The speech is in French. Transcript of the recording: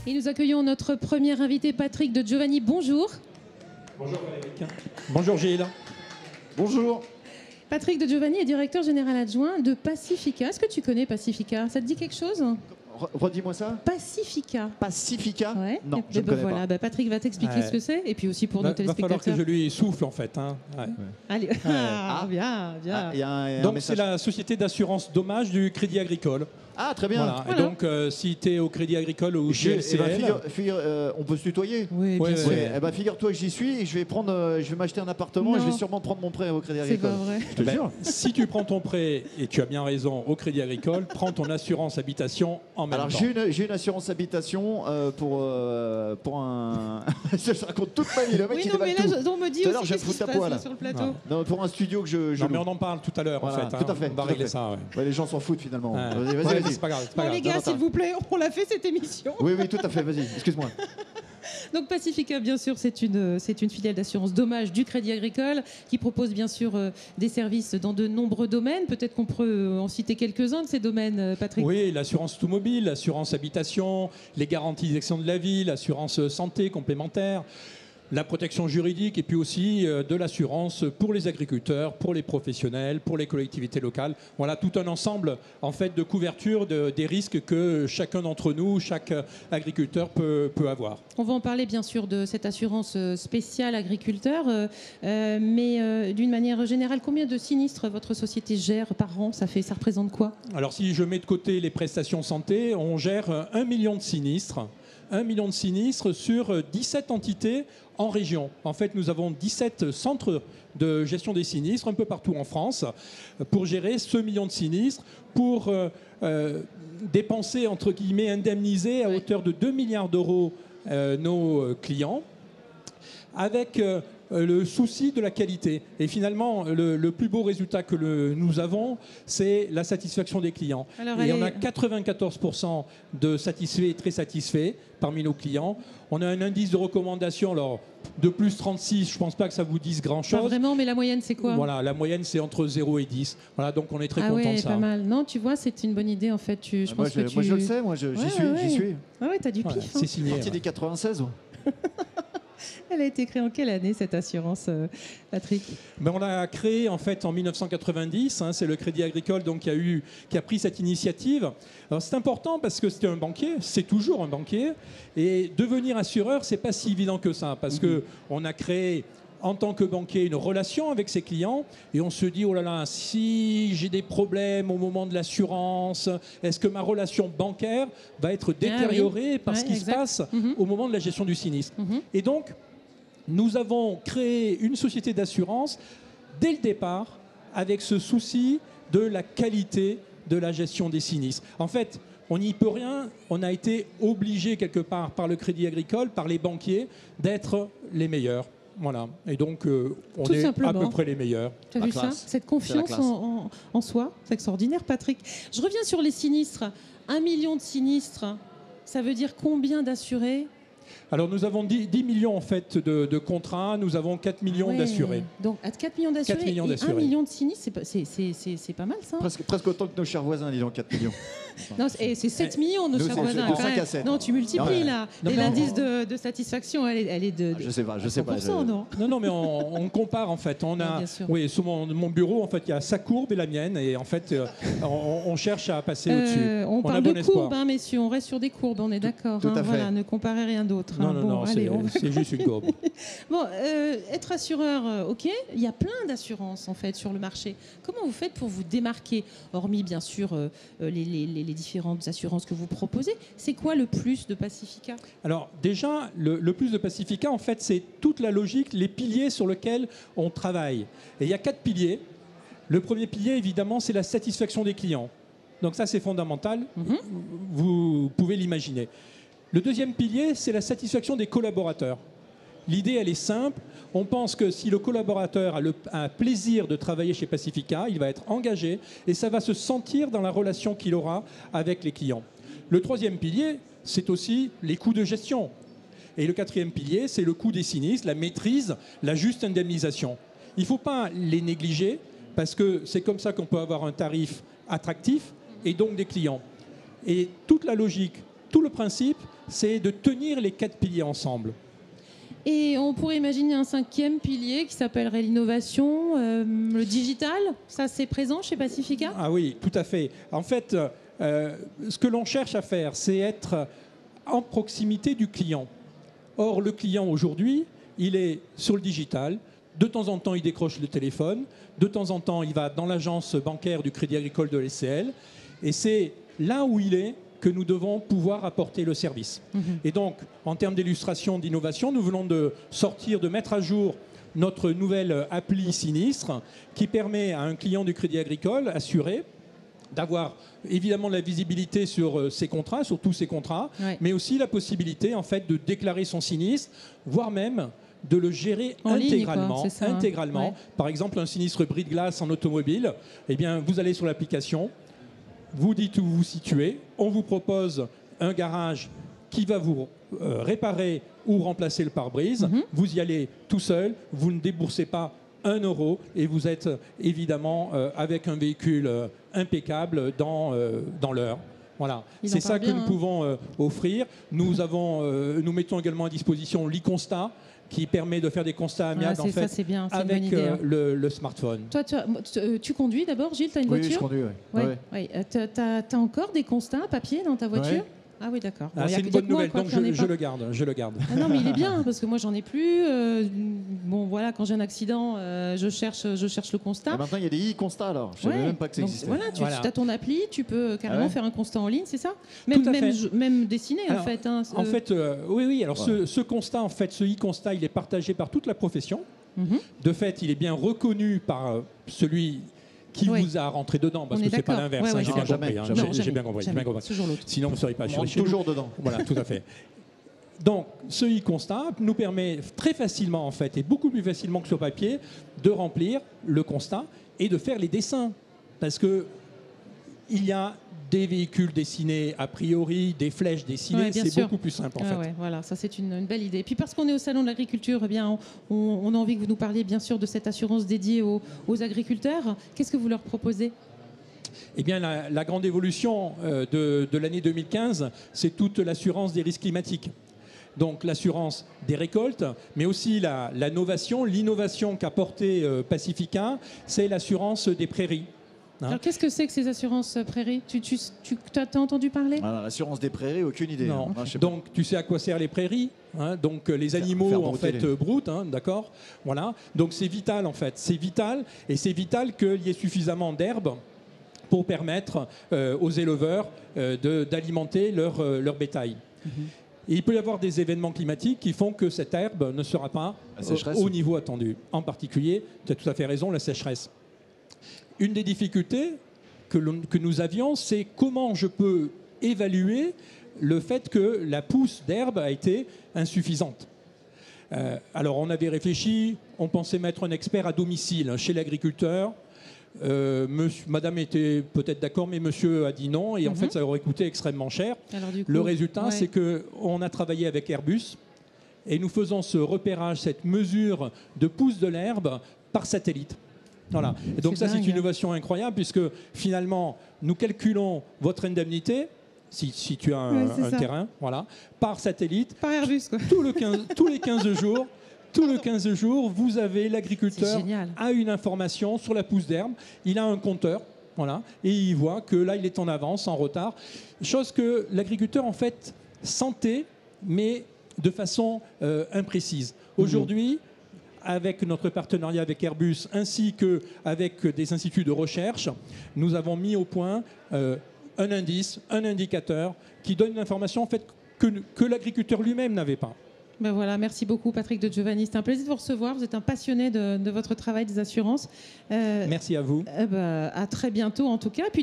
Et nous accueillons notre premier invité, Patrick de Giovanni. Bonjour. Bonjour Frédéric. Bonjour Gilles. Bonjour. Patrick de Giovanni est directeur général adjoint de Pacifica. Est-ce que tu connais Pacifica? Ça te dit quelque chose? Redis-moi ça. Pacifica. Pacifica? Ouais. Non, je ne connais voilà. pas. Patrick va t'expliquer ce que c'est, et puis aussi pour nos téléspectateurs. Il va falloir que je lui souffle en fait. Hein. Ouais. Allez, bien. Donc c'est la société d'assurance dommage du Crédit Agricole. Ah, très bien. Voilà. Et donc, si tu es au Crédit Agricole ou au GLCL... on peut se tutoyer? Oui, bien sûr. Eh ben, figure-toi que j'y suis et je vais m'acheter un appartement et je vais sûrement prendre mon prêt au Crédit Agricole. C'est pas vrai. Je te jure. Si tu prends ton prêt, et tu as bien raison, au Crédit Agricole, prends ton assurance habitation en même temps. Alors, j'ai une assurance habitation pour un... je raconte toute ma vie. Le mec, Oui, il non, mais là, on me dit tout à l'heure, aussi je vais qu'est-ce qui foutre se ta passe poêle là, sur le plateau. Non, pour un studio que je Non, mais on en parle tout à l'heure, voilà, en fait. Tout à fait. On va régler ça, ouais. Ouais, les gens s'en foutent, finalement. Ouais. Vas-y. C'est pas grave. Bon, les gars, s'il vous plaît, on l'a fait cette émission. Oui, tout à fait. Vas-y, excuse-moi. Donc Pacifica, bien sûr, c'est une filiale d'assurance dommage du Crédit Agricole qui propose bien sûr des services dans de nombreux domaines. Peut-être qu'on peut en citer quelques-uns de ces domaines, Patrick. Oui, l'assurance automobile, l'assurance habitation, les garanties d'accident de la vie, l'assurance santé complémentaire, la protection juridique et puis aussi de l'assurance pour les agriculteurs, pour les professionnels, pour les collectivités locales. Voilà tout un ensemble en fait de couverture des risques que chacun d'entre nous, chaque agriculteur peut avoir. On va en parler bien sûr de cette assurance spéciale agriculteur, mais d'une manière générale, combien de sinistres votre société gère par an? Ça représente quoi? Alors si je mets de côté les prestations santé, on gère 1 million de sinistres. 1 million de sinistres sur 17 entités en région. En fait, nous avons 17 centres de gestion des sinistres un peu partout en France pour gérer ce million de sinistres, pour dépenser, entre guillemets, indemniser à hauteur de 2 milliards d'euros nos clients, avec le souci de la qualité. Et finalement, le plus beau résultat que nous avons, c'est la satisfaction des clients. Et on a 94% de satisfaits et très satisfaits parmi nos clients. On a un indice de recommandation de plus 36. Je ne pense pas que ça vous dise grand-chose. Pas vraiment, mais la moyenne, c'est quoi? Voilà, la moyenne, c'est entre 0 et 10. Voilà, donc on est très content de ça. Pas mal. Non, tu vois, c'est une bonne idée, en fait. Moi, je le sais, j'y suis. Ah ouais, t'as du pif. Voilà, c'est signé. Partie des 96. Elle a été créée en quelle année, cette assurance, Patrick? On l'a créée en fait en 1990. C'est le Crédit Agricole donc, qui a pris cette initiative. Alors c'est important parce que c'était un banquier, c'est toujours un banquier. Et devenir assureur, c'est pas si évident que ça. Parce qu'on a créé en tant que banquier une relation avec ses clients et on se dit oh là là, si j'ai des problèmes au moment de l'assurance, est-ce que ma relation bancaire va être détériorée par ce qui se passe au moment de la gestion du sinistre? Et donc nous avons créé une société d'assurance dès le départ avec ce souci de la qualité de la gestion des sinistres. En fait, on n'y peut rien, on a été obligé quelque part par le Crédit Agricole, par les banquiers, d'être les meilleurs. Voilà. Et donc, on est à peu près les meilleurs. Tu as vu ça? Cette confiance en soi, c'est extraordinaire, Patrick. Je reviens sur les sinistres. 1 million de sinistres, ça veut dire combien d'assurés? Alors, nous avons 10 millions en fait, de contrats, nous avons 4 millions d'assurés. Donc, à 4 millions d'assurés et 1 million de sinistres, c'est pas mal, ça? Presque autant que nos chers voisins, disons, 4 millions. Non, c'est 7 millions, nos chers voisins. De 5 à 7. Non, tu multiplies, là. Et l'indice de satisfaction, elle est de je sais pas. 100%, non, mais on compare, en fait. Oui, sur mon bureau, en fait, il y a sa courbe et la mienne. Et en fait, on cherche à passer au-dessus. On parle de courbes, messieurs. On reste sur des courbes, on est d'accord. Tout à fait. Voilà, ne comparez rien d'autre. Non, c'est juste une courbe. Bon, être assureur, ok, il y a plein d'assurances en fait sur le marché. Comment vous faites pour vous démarquer, hormis bien sûr les différentes assurances que vous proposez? C'est quoi le plus de Pacifica? Alors déjà, le plus de Pacifica, en fait, c'est toute la logique, les piliers sur lesquels on travaille. Et il y a 4 piliers. Le premier pilier, évidemment, c'est la satisfaction des clients. Donc ça, c'est fondamental. Vous pouvez l'imaginer. Le deuxième pilier, c'est la satisfaction des collaborateurs. L'idée, elle est simple. On pense que si le collaborateur a un plaisir de travailler chez Pacifica, il va être engagé et ça va se sentir dans la relation qu'il aura avec les clients. Le troisième pilier, c'est aussi les coûts de gestion. Et le quatrième pilier, c'est le coût des sinistres, la maîtrise, la juste indemnisation. Il ne faut pas les négliger parce que c'est comme ça qu'on peut avoir un tarif attractif et donc des clients. Et toute la logique tout le principe, c'est de tenir les 4 piliers ensemble. Et on pourrait imaginer un 5e pilier qui s'appellerait l'innovation, le digital. Ça, c'est présent chez Pacifica? Ah oui, tout à fait. En fait, ce que l'on cherche à faire, c'est être en proximité du client. Or, le client aujourd'hui, il est sur le digital. De temps en temps, il décroche le téléphone. De temps en temps, il va dans l'agence bancaire du Crédit Agricole de l'SCL. Et c'est là où il est que nous devons pouvoir apporter le service. Et donc, en termes d'illustration, d'innovation, nous venons de mettre à jour notre nouvelle appli Sinistre qui permet à un client du Crédit Agricole assuré d'avoir évidemment la visibilité sur ses contrats, sur tous ses contrats, mais aussi la possibilité en fait de déclarer son sinistre, voire même de le gérer en intégralement. Ligne, ça, intégralement. Par exemple, un sinistre bris-de-glace en automobile, eh bien, vous allez sur l'application, vous dites où vous vous situez, on vous propose un garage qui va vous réparer ou remplacer le pare-brise. Vous y allez tout seul, vous ne déboursez pas 1 euro et vous êtes évidemment avec un véhicule impeccable dans l'heure. Voilà, c'est ça que nous pouvons offrir. Nous mettons également à disposition l'e-constat qui permet de faire des constats amiables en fait, avec le smartphone. Toi, tu conduis d'abord, Gilles, tu as une voiture? Oui, je conduis, oui. Tu as encore des constats papier dans ta voiture? Ah oui, d'accord. Bon, c'est une bonne nouvelle, donc je le garde. Ah non, mais il est bien, parce que moi, j'en ai plus. Bon, voilà, quand j'ai un accident, je cherche le constat. Et maintenant, il y a des e-constats, alors. Je ne savais même pas que ça existait. Voilà, tu as ton appli, tu peux carrément faire un constat en ligne, c'est ça? Même dessiné, alors, en fait. Hein, en fait, oui. Alors, ce constat, en fait, ce e-constat, il est partagé par toute la profession. De fait, il est bien reconnu par celui qui vous a rentré dedans, parce que c'est pas l'inverse. J'ai bien compris. Toujours l'autre. Sinon, vous ne seriez pas assuré chez toujours dedans. Voilà, tout à fait. Donc, ce e-constat nous permet très facilement, en fait, et beaucoup plus facilement que sur papier, de remplir le constat et de faire les dessins. Parce que il y a des véhicules dessinés a priori, des flèches dessinées, c'est beaucoup plus simple en fait. Ouais, voilà, ça c'est une belle idée. Et puis parce qu'on est au Salon de l'Agriculture, eh bien, on a envie que vous nous parliez bien sûr de cette assurance dédiée aux agriculteurs. Qu'est-ce que vous leur proposez ? Eh bien, la grande évolution de l'année 2015, c'est toute l'assurance des risques climatiques. Donc l'assurance des récoltes, mais aussi la novation, l'innovation qu'a portée Pacifica, c'est l'assurance des prairies. Alors qu'est-ce que c'est que ces assurances prairies ? Tu as entendu parler ? L'assurance des prairies, aucune idée. Non. Donc tu sais à quoi servent les prairies, donc les animaux en fait broutent, d'accord. Voilà. Donc c'est vital en fait, c'est vital et c'est vital qu'il y ait suffisamment d'herbe pour permettre aux éleveurs d'alimenter leur bétail. Et il peut y avoir des événements climatiques qui font que cette herbe ne sera pas au niveau attendu. En particulier, tu as tout à fait raison, la sécheresse. Une des difficultés que nous avions, c'est comment je peux évaluer le fait que la pousse d'herbe a été insuffisante. Alors on avait réfléchi, on pensait mettre un expert à domicile chez l'agriculteur. Madame était peut-être d'accord, mais monsieur a dit non. Et en fait, ça aurait coûté extrêmement cher. Alors, du coup, le résultat, c'est qu'on a travaillé avec Airbus et nous faisons ce repérage, cette mesure de pousse de l'herbe par satellite. Voilà. Et donc ça, c'est une innovation incroyable puisque finalement, nous calculons votre indemnité, si tu as un terrain, voilà, par satellite. Par Airbus, quoi. Tous les 15 jours. Tous les 15 jours, vous avez l'agriculteur a une information sur la pousse d'herbe. Il a un compteur, voilà, et il voit que là, il est en avance, en retard. Chose que l'agriculteur, en fait, sentait, mais de façon imprécise. Aujourd'hui, avec notre partenariat avec Airbus, ainsi qu'avec des instituts de recherche, nous avons mis au point un indice, un indicateur, qui donne une information, en fait, que l'agriculteur lui-même n'avait pas. Ben voilà, merci beaucoup Patrick de Giovanni. C'est un plaisir de vous recevoir. Vous êtes un passionné de votre travail des assurances. Merci à vous. À très bientôt en tout cas. Puis